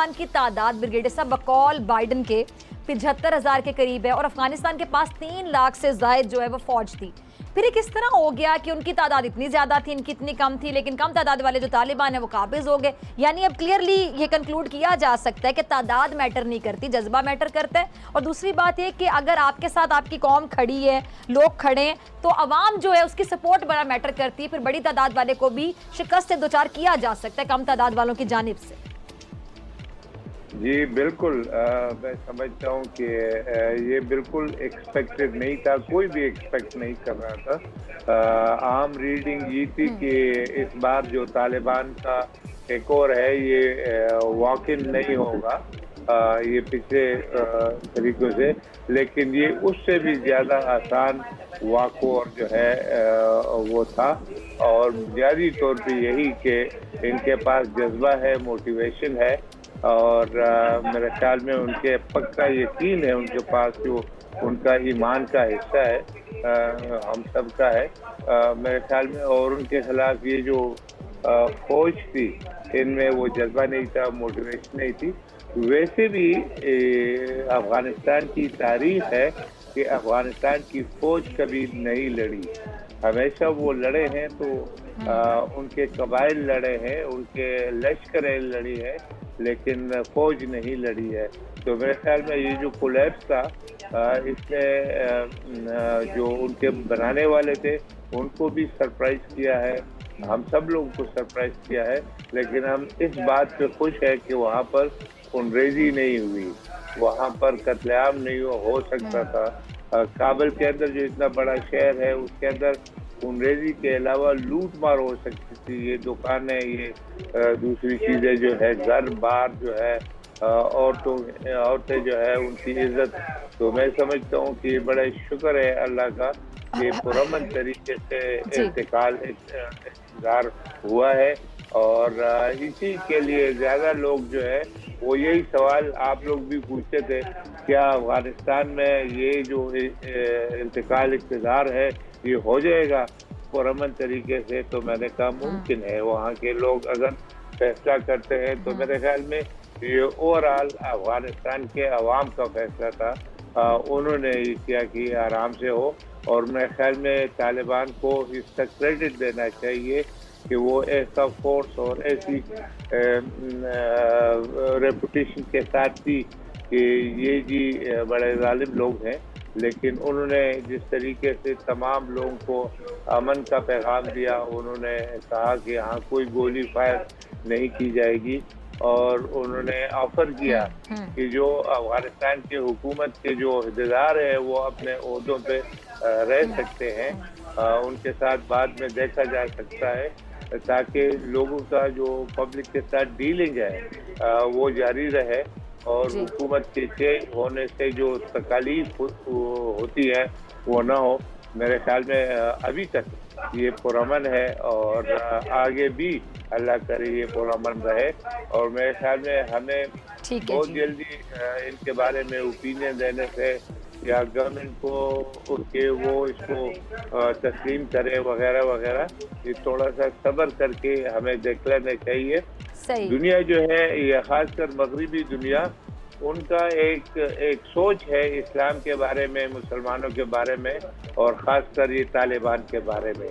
तालिबान की तादाद ब्रिगेडियर साहब बकौल बाइडन के 75,000 के करीब है और अफगानिस्तान के पास 3 लाख से ज्यादा जो है वो फौज थी। फिर ये किस तरह हो गया कि उनकी तादाद इतनी ज्यादा थी, इनकी इतनी कम थी, लेकिन कम तादाद वाले जो तालिबान है वो काबिज हो गए। यानी अब क्लियरली ये कंक्लूड किया जा सकता है कि तादाद मैटर नहीं करती, जज्बा मैटर करता है। और दूसरी बात ये कि अगर आपके साथ आपकी कौम खड़ी है, लोग खड़े हैं, तो अवाम जो है उसकी सपोर्ट बड़ा मैटर करती है। फिर बड़ी तादाद वाले को भी शिकस्त से दो चार किया जा सकता है कम तादाद वालों की जानिब से। जी बिल्कुल, मैं समझता हूँ कि ये बिल्कुल एक्सपेक्टेड नहीं था, कोई भी एक्सपेक्ट नहीं कर रहा था। आम रीडिंग ये थी कि इस बार जो तालिबान का एक और है ये वॉक इन नहीं होगा ये पिछले तरीकों से, लेकिन ये उससे भी ज़्यादा आसान वॉक ओवर जो है वो था। और बुनियादी तौर पे यही कि इनके पास जज्बा है, मोटिवेशन है और मेरे ख्याल में उनके पक्का यकीन है, उनके पास जो उनका ईमान का हिस्सा है हम सब का है मेरे ख्याल में। और उनके खिलाफ ये जो फौज थी इनमें वो जज्बा नहीं था, मोटिवेशन नहीं थी। वैसे भी अफगानिस्तान की तारीख है कि अफगानिस्तान की फौज कभी नहीं लड़ी, हमेशा वो लड़े हैं तो उनके कबाइल लड़े हैं, उनके लश्करें लड़ी है, लेकिन फौज नहीं लड़ी है। तो मेरे ख्याल में ये जो कोलैप्स था इसने जो उनके बनाने वाले थे उनको भी सरप्राइज किया है, हम सब लोगों को सरप्राइज किया है। लेकिन हम इस बात पे खुश है कि वहाँ पर खूनरेजी नहीं हुई, वहाँ पर कत्लेआम नहीं हो सकता था। काबुल के अंदर जो इतना बड़ा शहर है उसके अंदर खूनरेजी के अलावा लूट मार हो सकती थी। ये दुकानें, ये दूसरी चीज़ें जो है, घर बार जो है, औरतें जो है उनकी इज्जत। तो मैं समझता हूँ कि बड़ा शुक्र है अल्लाह का कि पुरअमन तरीके से इंतजार हुआ है। और इसी के लिए ज़्यादा लोग जो है वो यही सवाल आप लोग भी पूछते थे, क्या अफगानिस्तान में ये जो इंतकाल इक़्तिदार है ये हो जाएगा पुरअमन तरीके से? तो मैंने कहा मुमकिन है, वहाँ के लोग अगर फैसला करते हैं तो मेरे ख्याल में ये ओवरऑल अफगानिस्तान के अवाम का फैसला था। उन्होंने ये किया कि आराम से हो। और मेरे ख्याल में तालिबान को इसका क्रेडिट देना चाहिए कि वो ऐसा फोर्स और ऐसी रेपुटेशन के साथ थी कि ये जी बड़े जालिम लोग हैं, लेकिन उन्होंने जिस तरीके से तमाम लोगों को अमन का पैगाम दिया, उन्होंने कहा कि यहाँ कोई गोली फायर नहीं की जाएगी। और उन्होंने ऑफर किया कि जो अफगानिस्तान की हुकूमत के जो हिस्सेदार है वो अपने ओहदों पे रह सकते हैं, उनके साथ बाद में देखा जा सकता है, ताकि लोगों का जो पब्लिक के साथ डीलिंग है वो जारी रहे और हुकूमत के चेंज होने से जो तकालीफ होती है वो ना हो। मेरे ख्याल में अभी तक ये पुरअमन है और आगे भी अल्लाह करे ये पुरअमन रहे। और मेरे ख्याल में हमें बहुत जल्दी इनके बारे में ओपिनियन देने से या गवर्नमेंट को कि वो इसको तस्लीम करे वगैरह वगैरह, ये थोड़ा सा सब्र करके हमें देख लेना चाहिए। दुनिया जो है ये खासकर मगरिबी दुनिया, उनका एक सोच है इस्लाम के बारे में, मुसलमानों के बारे में और ख़ासकर ये तालिबान के बारे में,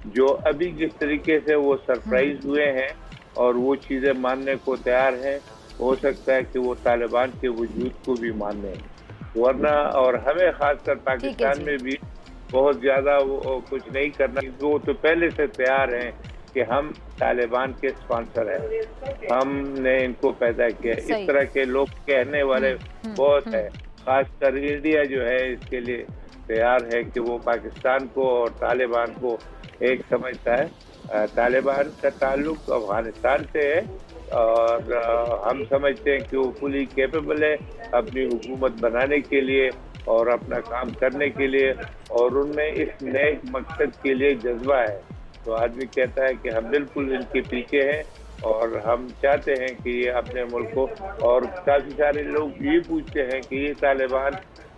जो अभी जिस तरीके से वो सरप्राइज हुए हैं और वो चीज़ें मानने को तैयार हैं, हो सकता है कि वो तालिबान के वजूद को भी माने, वरना और हमें ख़ासकर पाकिस्तान में भी बहुत ज़्यादा वो कुछ नहीं करना। वो तो पहले से तैयार हैं कि हम तालिबान के स्पॉन्सर हैं, हमने इनको पैदा किया। इस तरह के लोग कहने वाले बहुत है, खासकर इंडिया जो है इसके लिए तैयार है कि वो पाकिस्तान को और तालिबान को एक समझता है। तालिबान का ताल्लुक अफगानिस्तान से है और हम समझते हैं कि वो फुली कैपेबल है अपनी हुकूमत बनाने के लिए और अपना काम करने के लिए, और उनमें इस नए मकसद के लिए जज्बा है। तो आदमी कहता है कि हम बिल्कुल इनके पीछे हैं और हम चाहते हैं कि ये अपने मुल्क को, और काफ़ी सारे लोग ये पूछते हैं कि ये तालिबान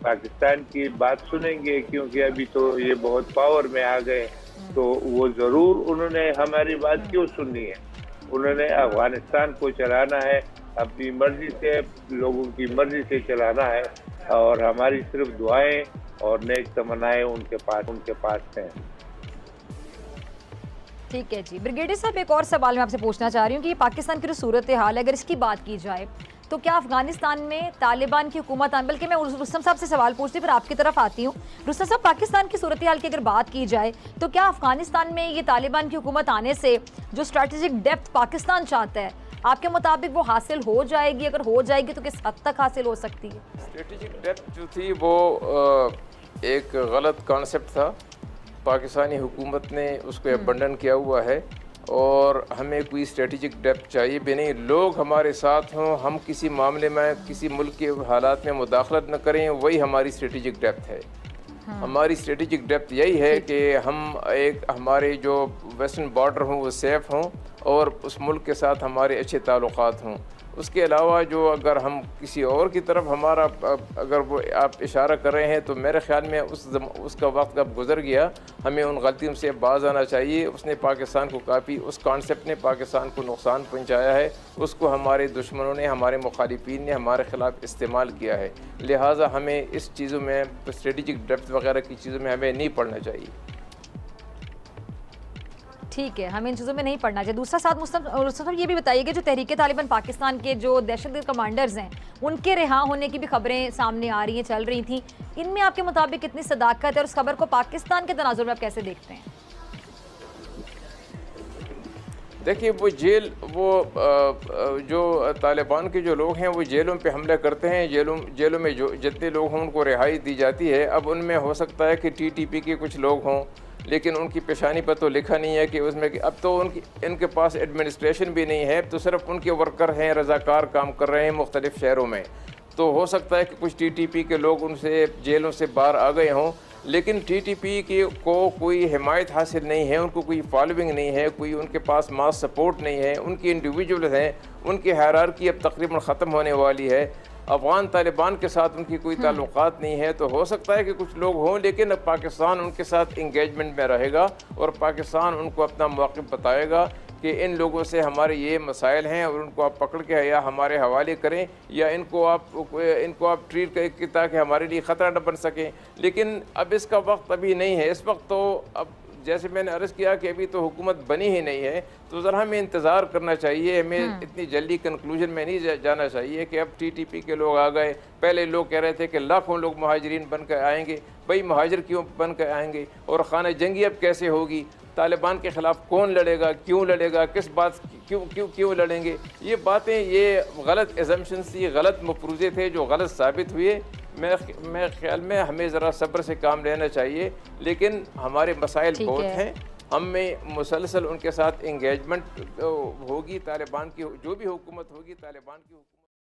पाकिस्तान की बात सुनेंगे, क्योंकि अभी तो ये बहुत पावर में आ गए, तो वो ज़रूर उन्होंने हमारी बात क्यों सुननी है, उन्होंने अफगानिस्तान को चलाना है अपनी मर्जी से, लोगों की मर्जी से चलाना है, और हमारी सिर्फ दुआएं और नेक तमन्नाएं उनके पास हैं। ठीक है जी। ब्रिगेडियर साहब, एक और सवाल मैं आपसे पूछना चाह रही हूँ कि पाकिस्तान की जो सूरत हाल है, अगर इसकी बात की जाए तो क्या अफगानिस्तान में तालिबान की हुकूमत आने, बल्कि मैं रुस्तम साहब से सवाल पूछती फिर आपकी तरफ आती हूँ। रुस्तम साहब, पाकिस्तान की सूरत हाल की अगर बात की जाए तो क्या अफगानिस्तान में ये तालिबान की हुकूमत आने से जो स्ट्रैटेजिक डेप्थ पाकिस्तान चाहता है, आपके मुताबिक वो हासिल हो जाएगी? अगर हो जाएगी तो किस हद तक हासिल हो सकती है? स्ट्रेटेजिक डेप्थ जो थी वो एक गलत कॉन्सेप्ट था। पाकिस्तानी हुकूमत ने उसको अबंडन किया हुआ है और हमें कोई स्ट्रेटेजिक डेप्थ चाहिए भी नहीं। लोग हमारे साथ हों, हम किसी मामले में किसी मुल्क के हालात में मुदाखलत न करें, वही हमारी स्ट्रेटेजिक डेप्थ है। हमारी स्ट्रेटेजिक डेप्थ यही है कि हम हमारे जो वेस्टर्न बॉर्डर हों वो सेफ़ हों और उस मुल्क के साथ हमारे अच्छे ताल्लुक़ात हों। उसके अलावा जो अगर हम किसी और की तरफ हमारा अगर वो आप इशारा कर रहे हैं तो मेरे ख़्याल में उसका वक्त अब गुज़र गया। हमें उन गलतियों से बाज आना चाहिए। उसने पाकिस्तान को काफ़ी, उस कॉन्सेप्ट ने पाकिस्तान को नुकसान पहुंचाया है। उसको हमारे दुश्मनों ने, हमारे मुखालिफिन ने हमारे ख़िलाफ़ इस्तेमाल किया है। लिहाजा हमें इस चीज़ों में, स्ट्रेटेजिक डेप्थ वगैरह की चीज़ों में हमें नहीं पढ़ना चाहिए। ठीक है, हमें इन चीज़ों में नहीं पढ़ना चाहिए। दूसरा साथ मुस्तफ़ा ये भी बताइए कि जो तहरीक तालिबान पाकिस्तान के जो दहशतगर्द कमांडर्स हैं, उनके रिहा होने की भी खबरें सामने आ रही हैं, चल रही थी। इनमें आपके मुताबिक कितनी सदाकत है और उस खबर को पाकिस्तान के तनाजुर में आप कैसे देखते हैं? देखिए, जो तालिबान के जो लोग हैं वो जेलों पे हमला करते हैं। जेलों में जो जितने लोग हों उनको रिहाई दी जाती है। अब उनमें हो सकता है कि TTP के कुछ लोग हों, लेकिन उनकी पेशानी पर तो लिखा नहीं है कि उसमें अब तो इनके पास एडमिनिस्ट्रेशन भी नहीं है, तो सिर्फ उनके वर्कर हैं, रज़ाकार काम कर रहे हैं मुख्तलिफ़ शहरों में। तो हो सकता है कि कुछ TTP के लोग उनसे जेलों से बाहर आ गए हों, लेकिन TTP को कोई हिमायत हासिल नहीं है, उनको कोई फॉलोइंग नहीं है, कोई उनके पास मास सपोर्ट नहीं है। उनकी इंडिविजुअल हैं, उनकी हायरार्की अब तकरीबन ख़त्म होने वाली है। अफ़गान तालिबान के साथ उनकी कोई ताल्लुकात नहीं है। तो हो सकता है कि कुछ लोग हों, लेकिन अब पाकिस्तान उनके साथ इंगेजमेंट में रहेगा और पाकिस्तान उनको अपना मौक़िफ़ बताएगा कि इन लोगों से हमारे ये मसाइल हैं और उनको आप पकड़ के या हमारे हवाले करें या इनको आप ट्रीट करें ताकि हमारे लिए ख़तरा न बन सके। लेकिन अब इसका वक्त अभी नहीं है। इस वक्त तो अब जैसे मैंने अर्ज़ किया कि अभी तो हुकूमत बनी ही नहीं है, तो ज़रा हमें इंतज़ार करना चाहिए। हमें इतनी जल्दी कंक्लूजन में नहीं जाना चाहिए कि अब TTP के लोग आ गए। पहले लोग कह रहे थे कि लाखों लोग मुहाजिरीन बन कर आएंगे। भाई मुहाजिर क्यों बन कर आएंगे? और खाना जंगी अब कैसे होगी? तालिबान के ख़िलाफ़ कौन लड़ेगा, क्यों लड़ेगा, किस बात क्यों लड़ेंगे? ये बातें, ये गलत एजम्पशंस थी, गलत मफरूज़े थे जो गलत साबित हुए। मेरे ख्याल में हमें ज़रा सब्र से काम लेना चाहिए, लेकिन हमारे मसाइल बहुत हैं। हमें मुसलसल उनके साथ इंगेजमेंट होगी। तालिबान की जो भी हुकूमत होगी, तालिबान की